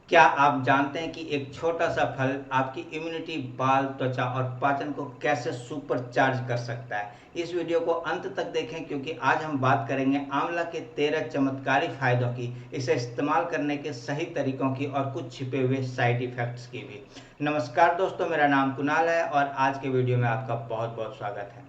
क्या आप जानते हैं कि एक छोटा सा फल आपकी इम्यूनिटी, बाल, त्वचा और पाचन को कैसे सुपर चार्ज कर सकता है? इस वीडियो को अंत तक देखें क्योंकि आज हम बात करेंगे आंवला के 13 चमत्कारी फायदों की, इसे इस्तेमाल करने के सही तरीकों की और कुछ छिपे हुए साइड इफेक्ट्स की भी। नमस्कार दोस्तों, मेरा नाम कुणाल है और आज के वीडियो में आपका बहुत बहुत स्वागत है।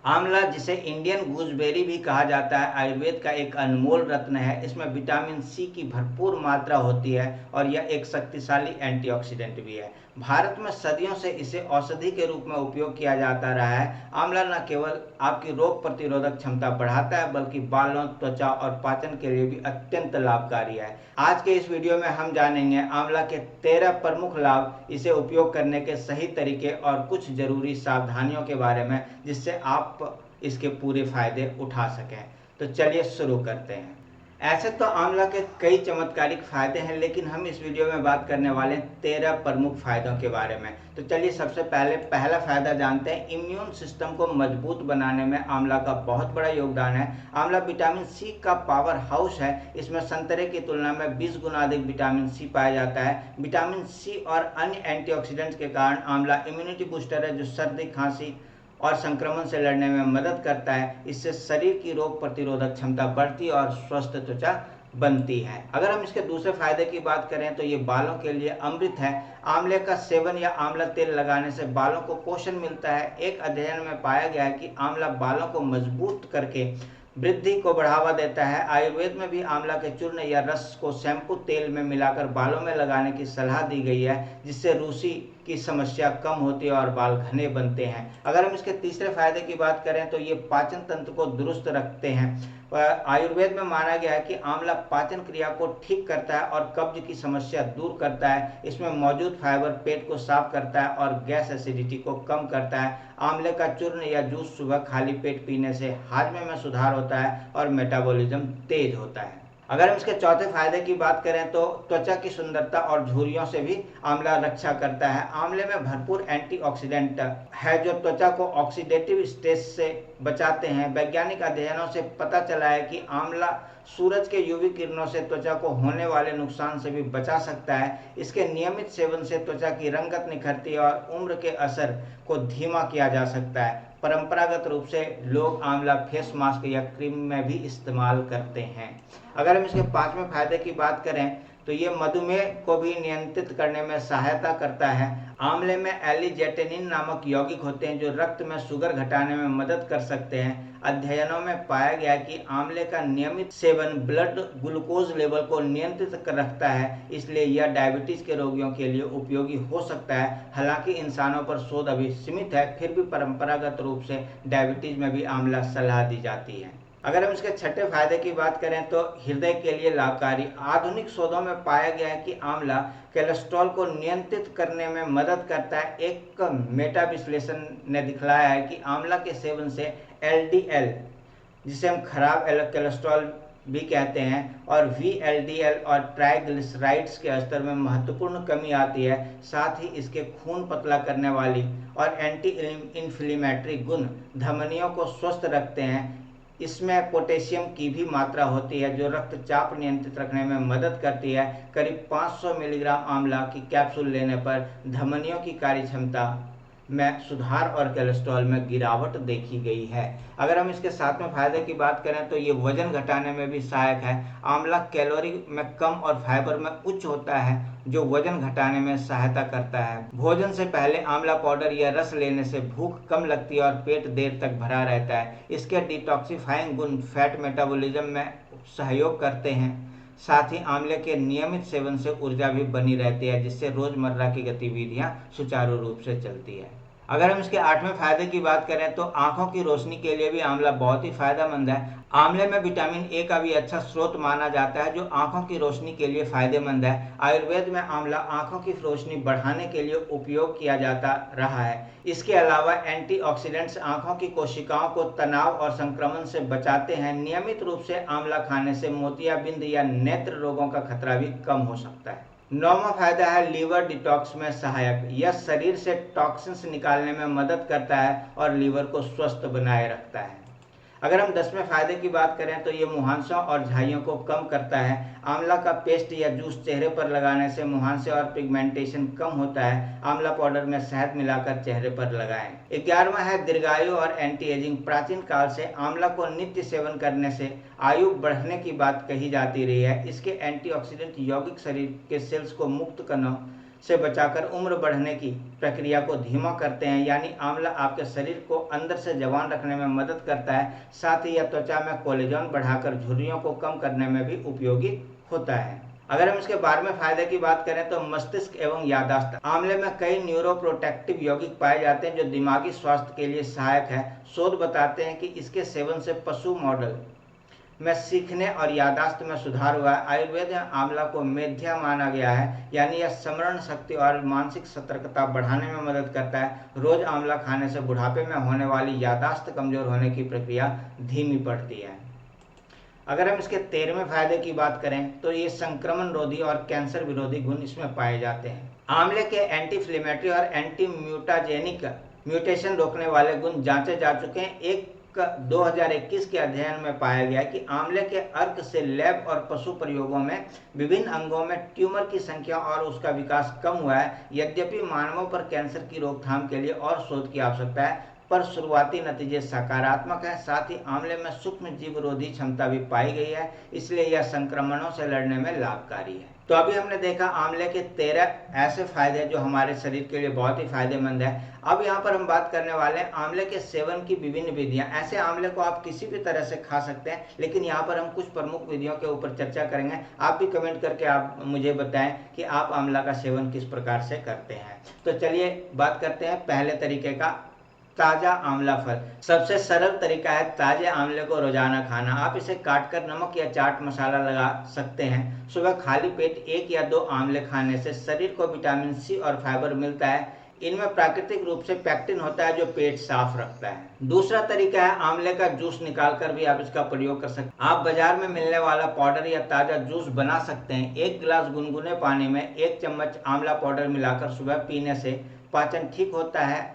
आंवला, जिसे इंडियन गूसबेरी भी कहा जाता है, आयुर्वेद का एक अनमोल रत्न है। इसमें विटामिन सी की भरपूर मात्रा होती है और यह एक शक्तिशाली एंटीऑक्सीडेंट भी है। भारत में सदियों से इसे औषधि के रूप में उपयोग किया जाता रहा है। आंवला न केवल आपकी रोग प्रतिरोधक क्षमता बढ़ाता है बल्कि बालों, त्वचा और पाचन के लिए भी अत्यंत लाभकारी है। आज के इस वीडियो में हम जानेंगे आंवला के 13 प्रमुख लाभ, इसे उपयोग करने के सही तरीके और कुछ जरूरी सावधानियों के बारे में, जिससे आप इसके पूरे फायदे उठा सकें। तो चलिए शुरू करते हैं। ऐसे तो आंवला के कई चमत्कारिक फायदे हैं, लेकिन हम इस वीडियो में बात करने वाले 13 प्रमुख फायदों के बारे में। तो चलिए सबसे पहले पहला फायदा जानते हैं। इम्यून सिस्टम को मजबूत बनाने में आंवला का बहुत बड़ा योगदान है। आंवला विटामिन सी का पावर हाउस है। इसमें संतरे की तुलना में 20 गुना अधिक विटामिन सी पाया जाता है। विटामिन सी और अन्य एंटीऑक्सीडेंट्स के कारण आंवला इम्यूनिटी बूस्टर है, जो सर्दी, खांसी और संक्रमण से लड़ने में मदद करता है। इससे शरीर की रोग प्रतिरोधक क्षमता बढ़ती है और स्वस्थ त्वचा बनती है। अगर हम इसके दूसरे फायदे की बात करें तो ये बालों के लिए अमृत है। आंवले का सेवन या आंवला तेल लगाने से बालों को पोषण मिलता है। एक अध्ययन में पाया गया है कि आंवला बालों को मजबूत करके वृद्धि को बढ़ावा देता है। आयुर्वेद में भी आंवला के चूर्ण या रस को शैम्पू तेल में मिलाकर बालों में लगाने की सलाह दी गई है, जिससे रूसी की समस्या कम होती है और बाल घने बनते हैं। अगर हम इसके तीसरे फायदे की बात करें तो ये पाचन तंत्र को दुरुस्त रखते हैं। आयुर्वेद में माना गया है कि आंवला पाचन क्रिया को ठीक करता है और कब्ज की समस्या दूर करता है। इसमें मौजूद फाइबर पेट को साफ करता है और गैस एसिडिटी को कम करता है। आंवले का चूर्ण या जूस सुबह खाली पेट पीने से हाजमे में सुधार होता है और मेटाबॉलिज्म तेज होता है। अगर हम इसके चौथे फायदे की बात करें तो त्वचा की सुंदरता और झुर्रियों से भी आंवला रक्षा करता है। आंवले में भरपूर एंटीऑक्सीडेंट है जो त्वचा को ऑक्सीडेटिव स्ट्रेस से बचाते हैं। वैज्ञानिक अध्ययनों से पता चला है कि आंवला सूरज के यूवी किरणों से त्वचा को होने वाले नुकसान से भी बचा सकता है। इसके नियमित सेवन से त्वचा की रंगत निखरती है और उम्र के असर को धीमा किया जा सकता है। परंपरागत रूप से लोग आंवला फेस मास्क या क्रीम में भी इस्तेमाल करते हैं। अगर हम इसके पांचवें फायदे की बात करें तो ये मधुमेह को भी नियंत्रित करने में सहायता करता है। आंवले में एलिजेटेनिन नामक यौगिक होते हैं जो रक्त में शुगर घटाने में मदद कर सकते हैं। अध्ययनों में पाया गया कि आंवले का नियमित सेवन ब्लड ग्लूकोज लेवल को नियंत्रित कर रखता है, इसलिए यह डायबिटीज के रोगियों के लिए उपयोगी हो सकता है। हालांकि इंसानों पर शोध अभी सीमित है, फिर भी परंपरागत रूप से डायबिटीज में भी आंवला सलाह दी जाती है। अगर हम इसके छठे फायदे की बात करें तो हृदय के लिए लाभकारी। आधुनिक शोधों में पाया गया है कि आंवला कोलेस्ट्रॉल को नियंत्रित करने में मदद करता है। एक मेटा विश्लेषण ने दिखलाया है कि आंवला के सेवन से एलडीएल, जिसे हम खराब कोलेस्ट्रॉल भी कहते हैं, और वीएलडीएल और ट्राइग्लिसराइड्स के स्तर में महत्वपूर्ण कमी आती है। साथ ही इसके खून पतला करने वाली और एंटी इन्फ्लेमेटरी गुण धमनियों को स्वस्थ रखते हैं। इसमें पोटेशियम की भी मात्रा होती है जो रक्तचाप नियंत्रित रखने में मदद करती है। करीब 500 मिलीग्राम आंवला की कैप्सूल लेने पर धमनियों की कार्यक्षमता में सुधार और कोलेस्ट्रॉल में गिरावट देखी गई है। अगर हम इसके सातवें फायदे की बात करें तो ये वजन घटाने में भी सहायक है। आंवला कैलोरी में कम और फाइबर में उच्च होता है जो वजन घटाने में सहायता करता है। भोजन से पहले आंवला पाउडर या रस लेने से भूख कम लगती है और पेट देर तक भरा रहता है। इसके डिटॉक्सिफाइंग गुण फैट मेटाबॉलिज्म में सहयोग करते हैं। साथ ही आंवले के नियमित सेवन से ऊर्जा भी बनी रहती है, जिससे रोजमर्रा की गतिविधियां सुचारू रूप से चलती है। अगर हम इसके आठवें फायदे की बात करें तो आंखों की रोशनी के लिए भी आंवला बहुत ही फायदेमंद है। आंवले में विटामिन ए का भी अच्छा स्रोत माना जाता है जो आंखों की रोशनी के लिए फायदेमंद है। आयुर्वेद में आंवला आंखों की रोशनी बढ़ाने के लिए उपयोग किया जाता रहा है। इसके अलावा एंटीऑक्सीडेंट्स आंखों की कोशिकाओं को तनाव और संक्रमण से बचाते हैं। नियमित रूप से आंवला खाने से मोतियाबिंद या नेत्र रोगों का खतरा भी कम हो सकता है। नौवां फायदा है लीवर डिटॉक्स में सहायक। यह शरीर से टॉक्सिन्स निकालने में मदद करता है और लीवर को स्वस्थ बनाए रखता है। अगर हम 10वें फायदे की बात करें तो ये मुहांसों और झाइयों को कम करता है। आंवला का पेस्ट या जूस चेहरे पर लगाने से मुहांसे और पिगमेंटेशन कम होता है। आंवला पाउडर में शहद मिलाकर चेहरे पर लगाएं। 11वां है दीर्घायु और एंटी एजिंग। प्राचीन काल से आंवला को नित्य सेवन करने से आयु बढ़ने की बात कही जाती रही है। इसके एंटीऑक्सीडेंट यौगिक शरीर के सेल्स को मुक्त करने से बचाकर उम्र बढ़ने की प्रक्रिया को धीमा करते हैं। यानी आंवला आपके शरीर को अंदर से जवान रखने में मदद करता है। साथ ही यह त्वचा में कोलेजन बढ़ाकर झुर्रियों को कम करने में भी उपयोगी होता है। अगर हम इसके 12वें फायदे की बात करें तो मस्तिष्क एवं याददाश्त। आंवले में कई न्यूरोप्रोटेक्टिव यौगिक पाए जाते हैं जो दिमागी स्वास्थ्य के लिए सहायक है। शोध बताते हैं कि इसके सेवन से पशु मॉडल में सीखने और याददाश्त में सुधार हुआ है। आयुर्वेद में आंवला को मेध्या माना गया है, यानी यह स्मरण शक्ति और मानसिक सतर्कता बढ़ाने में मदद करता है। रोज आंवला खाने से बुढ़ापे में होने वाली याददाश्त कमजोर होने की प्रक्रिया धीमी पड़ती है। अगर हम इसके 13वें फायदे की बात करें तो ये संक्रमण रोधी और कैंसर विरोधी गुण इसमें पाए जाते हैं। आंवले के एंटी इन्फ्लेमेटरी और एंटी म्यूटाजेनिक म्यूटेशन रोकने वाले गुण जांचे जा चुके हैं। एक 2021 के अध्ययन में पाया गया कि आंवले के अर्क से लैब और पशु प्रयोगों में विभिन्न अंगों में ट्यूमर की संख्या और उसका विकास कम हुआ है। यद्यपि मानवों पर कैंसर की रोकथाम के लिए और शोध की आवश्यकता है, पर शुरुआती नतीजे सकारात्मक हैं। साथ ही आंवले में सूक्ष्म जीव रोधी क्षमता भी पाई गई है, इसलिए यह संक्रमणों से लड़ने में लाभकारी है। तो अभी हमने देखा आंवले के 13 ऐसे फायदे जो हमारे शरीर के लिए बहुत ही फायदेमंद है। अब यहाँ पर हम बात करने वाले हैं आंवले के सेवन की विभिन्न विधियां। ऐसे आंवले को आप किसी भी तरह से खा सकते हैं, लेकिन यहाँ पर हम कुछ प्रमुख विधियों के ऊपर चर्चा करेंगे। आप भी कमेंट करके आप मुझे बताएं कि आप आंवला का सेवन किस प्रकार से करते हैं। तो चलिए बात करते हैं पहले तरीके का, ताजा आंवला फल। सबसे सरल तरीका है ताजे आंवले को रोजाना खाना। आप इसे काटकर नमक या चाट मसाला लगा सकते हैं। सुबह खाली पेट 1 या 2 आंवले खाने से शरीर को विटामिन सी और फाइबर मिलता है। इनमें प्राकृतिक रूप से पेक्टिन होता है जो पेट साफ रखता है। दूसरा तरीका है आंवले का जूस निकालकर भी आप इसका प्रयोग कर सकते हैं। आप बाजार में मिलने वाला पाउडर या ताजा जूस बना सकते हैं। 1 गिलास गुनगुने पानी में 1 चम्मच आंवला पाउडर मिलाकर सुबह पीने से पाचन ठीक होता है।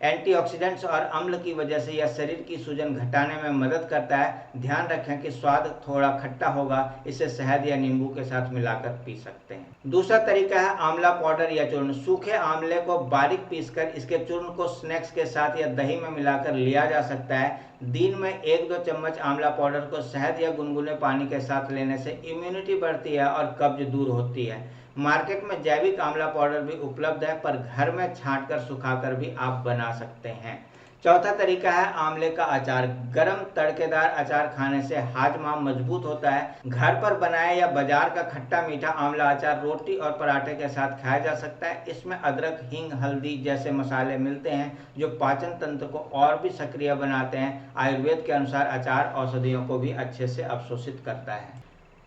एंटीऑक्सीडेंट्स और अम्ल की वजह से यह शरीर की सूजन घटाने में मदद करता है। ध्यान रखें कि स्वाद थोड़ा खट्टा होगा, इसे शहद या नींबू के साथ मिलाकर पी सकते हैं। दूसरा तरीका है आंवला पाउडर या चूर्ण। सूखे आंवले को बारीक पीसकर इसके चूर्ण को स्नैक्स के साथ या दही में मिलाकर लिया जा सकता है। दिन में 1-2 चम्मच आंवला पाउडर को शहद या गुनगुने पानी के साथ लेने से इम्यूनिटी बढ़ती है और कब्ज दूर होती है। मार्केट में जैविक आंवला पाउडर भी उपलब्ध है, पर घर में छांटकर सुखाकर भी आप बना सकते हैं। चौथा तरीका है आंवले का अचार। गरम तड़केदार अचार खाने से हाजमा मजबूत होता है। घर पर बनाए या बाजार का खट्टा मीठा आंवला अचार रोटी और पराठे के साथ खाया जा सकता है। इसमें अदरक, हींग, हल्दी जैसे मसाले मिलते हैं जो पाचन तंत्र को और भी सक्रिय बनाते हैं। आयुर्वेद के अनुसार अचार औषधियों को भी अच्छे से अवशोषित करता है।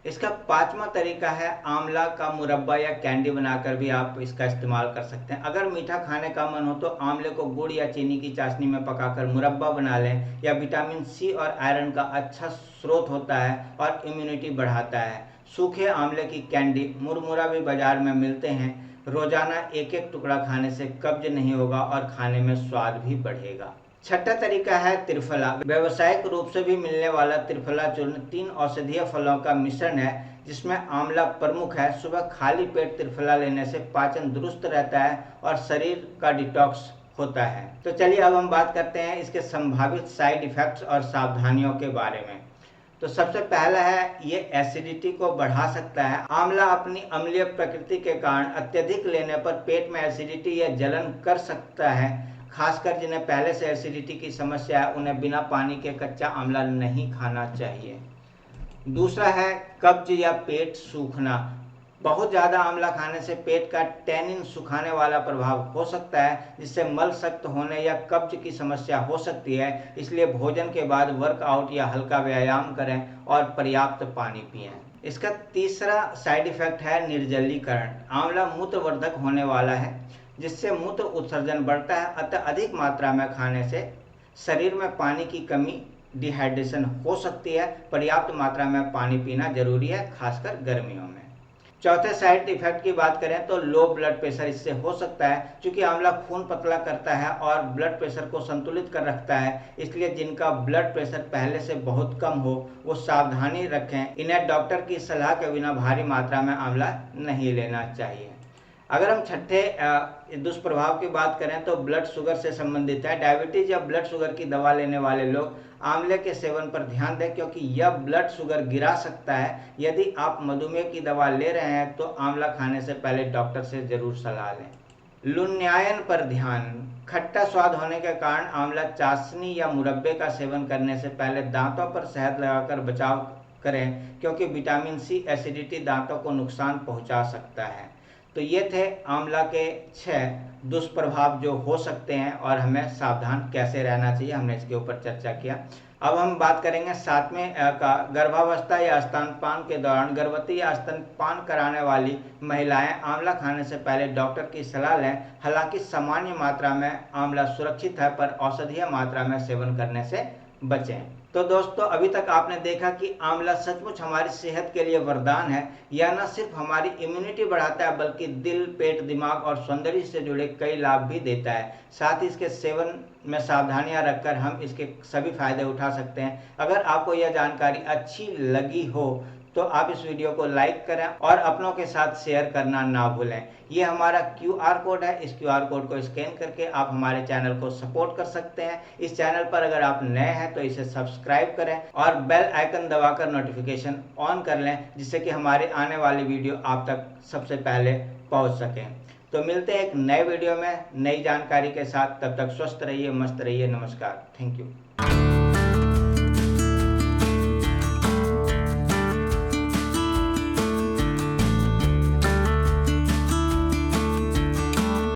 इसका 5वां तरीका है आंवला का मुरब्बा या कैंडी बनाकर भी आप इसका इस्तेमाल कर सकते हैं। अगर मीठा खाने का मन हो तो आंवले को गुड़ या चीनी की चाशनी में पकाकर मुरब्बा बना लें। यह विटामिन सी और आयरन का अच्छा स्रोत होता है और इम्यूनिटी बढ़ाता है। सूखे आंवले की कैंडी, मुरमुरा भी बाजार में मिलते हैं। रोजाना 1-1 टुकड़ा खाने से कब्ज नहीं होगा और खाने में स्वाद भी बढ़ेगा। छठा तरीका है त्रिफला। व्यावसायिक रूप से भी मिलने वाला त्रिफला चूर्ण 3 औषधीय फलों का मिश्रण है जिसमें आंवला प्रमुख है। सुबह खाली पेट त्रिफला लेने से पाचन दुरुस्त रहता है और शरीर का डिटॉक्स होता है। तो चलिए अब हम बात करते हैं इसके संभावित साइड इफेक्ट्स और सावधानियों के बारे में। तो सबसे पहला है ये एसिडिटी को बढ़ा सकता है। आंवला अपनी अम्लीय प्रकृति के कारण अत्यधिक लेने पर पेट में एसिडिटी या जलन कर सकता है। खासकर जिन्हें पहले से एसिडिटी की समस्या है उन्हें बिना पानी के कच्चा आंवला नहीं खाना चाहिए। दूसरा है कब्ज या पेट सूखना। बहुत ज़्यादा आंवला खाने से पेट का टैनिन सुखाने वाला प्रभाव हो सकता है जिससे मल सख्त होने या कब्ज की समस्या हो सकती है। इसलिए भोजन के बाद वर्कआउट या हल्का व्यायाम करें और पर्याप्त पानी पिएं। इसका तीसरा साइड इफेक्ट है निर्जलीकरण। आंवला मूत्रवर्धक होने वाला है जिससे मूत्र उत्सर्जन बढ़ता है। अतः अधिक मात्रा में खाने से शरीर में पानी की कमी, डिहाइड्रेशन हो सकती है। पर्याप्त मात्रा में पानी पीना जरूरी है, खासकर गर्मियों में। चौथे साइड इफेक्ट की बात करें तो लो ब्लड प्रेशर इससे हो सकता है, क्योंकि आंवला खून पतला करता है और ब्लड प्रेशर को संतुलित कर रखता है। इसलिए जिनका ब्लड प्रेशर पहले से बहुत कम हो वो सावधानी रखें, इन्हें डॉक्टर की सलाह के बिना भारी मात्रा में आंवला नहीं लेना चाहिए। अगर हम छठे दुष्प्रभाव की बात करें तो ब्लड शुगर से संबंधित है। डायबिटीज या ब्लड शुगर की दवा लेने वाले लोग आंवले के सेवन पर ध्यान दें, क्योंकि यह ब्लड शुगर गिरा सकता है। यदि आप मधुमेह की दवा ले रहे हैं तो आंवला खाने से पहले डॉक्टर से जरूर सलाह लें। लुण्यायन पर ध्यान। खट्टा स्वाद होने के कारण आंवला चाशनी या मुरब्बे का सेवन करने से पहले दांतों पर शहद लगाकर बचाव करें, क्योंकि विटामिन सी एसिडिटी दांतों को नुकसान पहुंचा सकता है। तो ये थे आंवला के 6 दुष्प्रभाव जो हो सकते हैं और हमें सावधान कैसे रहना चाहिए, हमने इसके ऊपर चर्चा किया। अब हम बात करेंगे 7वें का, गर्भावस्था या स्तनपान के दौरान गर्भवती या स्तनपान कराने वाली महिलाएं आंवला खाने से पहले डॉक्टर की सलाह लें। हालांकि सामान्य मात्रा में आंवला सुरक्षित है, पर औषधीय मात्रा में सेवन करने से बचें। तो दोस्तों, अभी तक आपने देखा कि आंवला सचमुच हमारी सेहत के लिए वरदान है। यह न सिर्फ हमारी इम्यूनिटी बढ़ाता है, बल्कि दिल, पेट, दिमाग और सौंदर्य से जुड़े कई लाभ भी देता है। साथ ही इसके सेवन में सावधानियां रखकर हम इसके सभी फायदे उठा सकते हैं। अगर आपको यह जानकारी अच्छी लगी हो तो आप इस वीडियो को लाइक करें और अपनों के साथ शेयर करना ना भूलें। ये हमारा QR कोड है, इस QR कोड को स्कैन करके आप हमारे चैनल को सपोर्ट कर सकते हैं। इस चैनल पर अगर आप नए हैं तो इसे सब्सक्राइब करें और बेल आइकन दबाकर नोटिफिकेशन ऑन कर लें, जिससे कि हमारे आने वाली वीडियो आप तक सबसे पहले पहुंच सकें। तो मिलते हैं एक नए वीडियो में नई जानकारी के साथ। तब तक स्वस्थ रहिए, मस्त रहिए। नमस्कार, थैंक यू।